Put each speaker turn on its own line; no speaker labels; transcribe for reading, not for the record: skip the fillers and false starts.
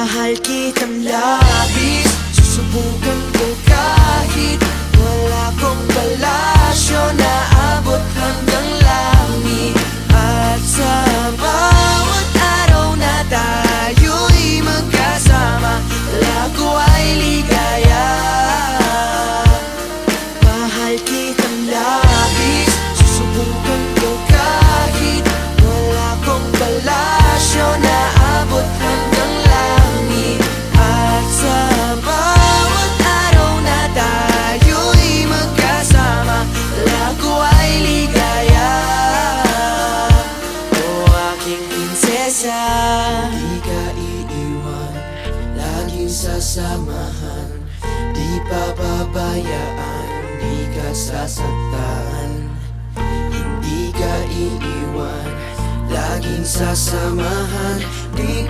Mahal kitang labis, susubukan ko kahit wala kong palasyo na abot hanggang langit. At sa bawat araw na tayo'y magkasama, lago ay ligaya. Mahal kitang labis, susubukan ko kahit wala kong palasyo na abot hanggang langit. At sa bawat araw na tayo'y magkasama, lago ay ligaya. O aking prinsesa, di ka iiwan, laging sasamahan, di pababayaan, di ka sasaktan. Hindi ka iiwan, laging sasamahan, di